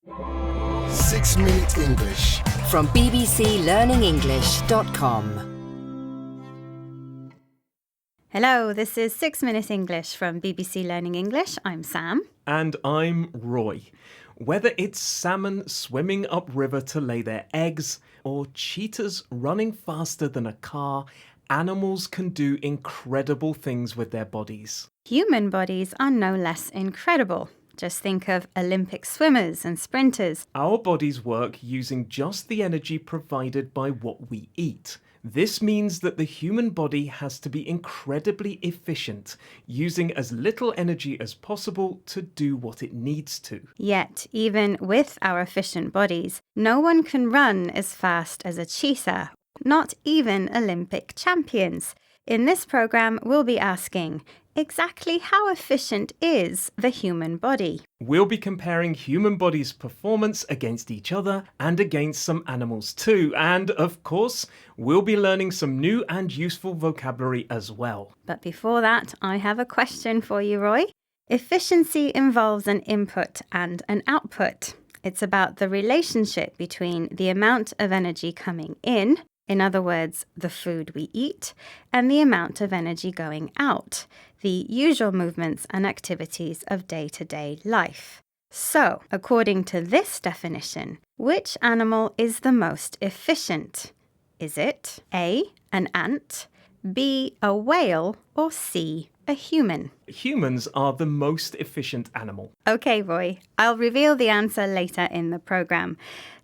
6-Minute English from bbclearningenglish.com. Hello, this is 6-Minute English from BBC Learning English. I'm Sam. And I'm Roy. Whether it's salmon swimming upriver to lay their eggs or cheetahs running faster than a car, animals can do incredible things with their bodies. Human bodies are no less incredible. Just think of Olympic swimmers and sprinters. Our bodies work using just the energy provided by what we eat. This means that the human body has to be incredibly efficient, using as little energy as possible to do what it needs to. Yet, even with our efficient bodies, no one can run as fast as a cheetah, not even Olympic champions. In this programme, we'll be asking, exactly how efficient is the human body? We'll be comparing human bodies' performance against each other and against some animals too. And, of course, we'll be learning some new and useful vocabulary as well. But before that, I have a question for you, Roy. Efficiency involves an input and an output. It's about the relationship between the amount of energy coming in other words, the food we eat, and the amount of energy going out, the usual movements and activities of day-to-day life. So, according to this definition, which animal is the most efficient? Is it A, an ant, B, a whale, or C, a human? Humans are the most efficient animal. Okay, Roy, I'll reveal the answer later in the programme.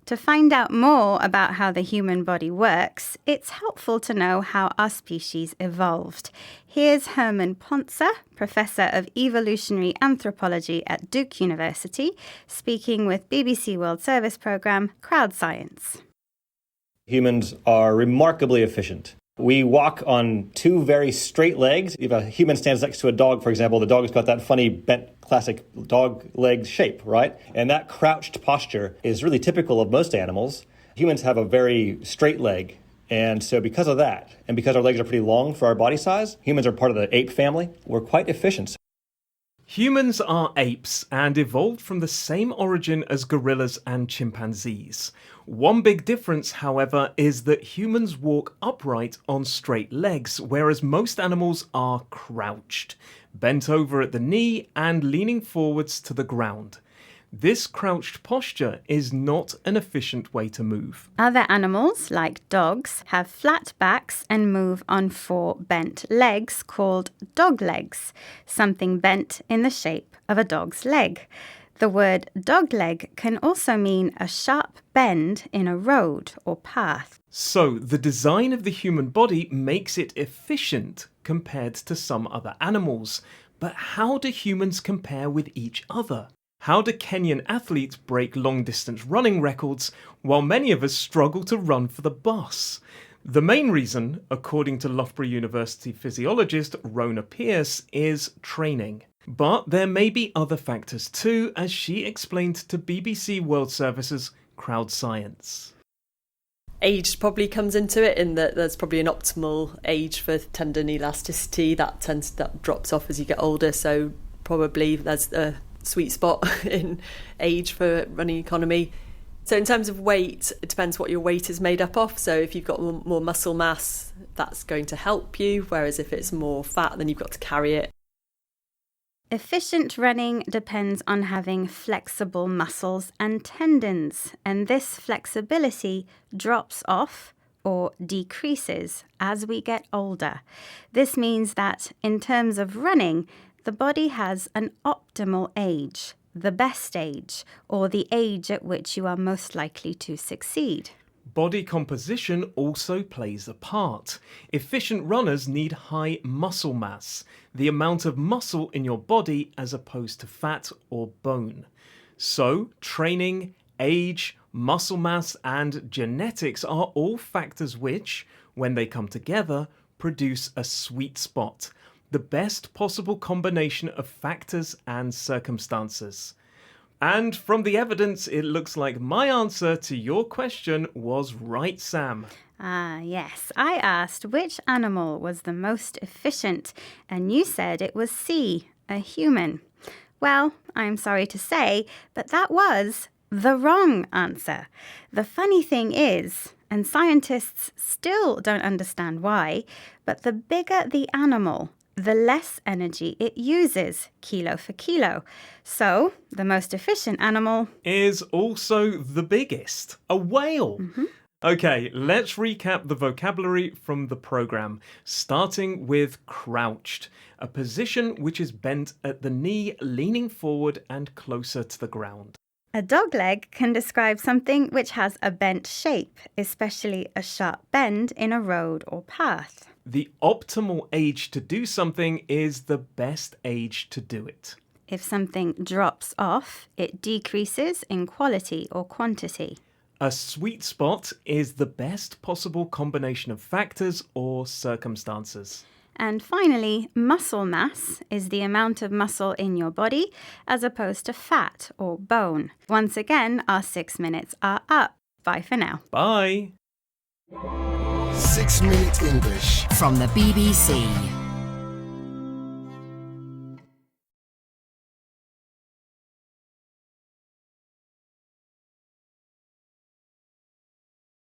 To find out more about how the human body works, it's helpful to know how our species evolved. Here's Herman Pontzer, Professor of Evolutionary Anthropology at Duke University, speaking with BBC World Service programme Crowd Science. Humans are remarkably efficient. We walk on two very straight legs. If a human stands next to a dog, for example, the dog's got that funny bent classic dog leg shape, right? And that crouched posture is really typical of most animals. Humans have a very straight leg. And so because of that, and because our legs are pretty long for our body size, humans are part of the ape family. We're quite efficient. Humans are apes and evolved from the same origin as gorillas and chimpanzees. One big difference, however, is that humans walk upright on straight legs, whereas most animals are crouched, bent over at the knee and leaning forwards to the ground. This crouched posture is not an efficient way to move. Other animals, like dogs, have flat backs and move on four bent legs called dog legs, something bent in the shape of a dog's leg. The word dog leg can also mean a sharp bend in a road or path. So, the design of the human body makes it efficient compared to some other animals. But how do humans compare with each other? How do Kenyan athletes break long-distance running records while many of us struggle to run for the bus? The main reason, according to Loughborough University physiologist Rona Pierce, is training. But there may be other factors too, as she explained to BBC World Service's Crowd Science. Age probably comes into it in that there's probably an optimal age for tendon elasticity that drops off as you get older, so probably there's a sweet spot in age for running economy. So in terms of weight, it depends what your weight is made up of. So if you've got more muscle mass, that's going to help you, whereas if it's more fat, then you've got to carry it. Efficient running depends on having flexible muscles and tendons, and this flexibility drops off or decreases as we get older. This means that in terms of running, the body has an optimal age, the best age, or the age at which you are most likely to succeed. Body composition also plays a part. Efficient runners need high muscle mass, the amount of muscle in your body as opposed to fat or bone. So, training, age, muscle mass, and genetics are all factors which, when they come together, produce a sweet spot. The best possible combination of factors and circumstances. And from the evidence, it looks like my answer to your question was right, Sam. Yes. I asked which animal was the most efficient, and you said it was C, a human. Well, I'm sorry to say, but that was the wrong answer. The funny thing is, and scientists still don't understand why, but the bigger the animal, the less energy it uses, kilo for kilo. So, the most efficient animal is also the biggest. A whale. Okay, let's recap the vocabulary from the program, starting with crouched, a position which is bent at the knee, leaning forward and closer to the ground. A dogleg can describe something which has a bent shape, especially a sharp bend in a road or path. The optimal age to do something is the best age to do it. If something drops off, it decreases in quality or quantity. A sweet spot is the best possible combination of factors or circumstances. And finally, muscle mass is the amount of muscle in your body as opposed to fat or bone. Once again, our 6 minutes are up. Bye for now. Bye. 6 Minute English from the BBC.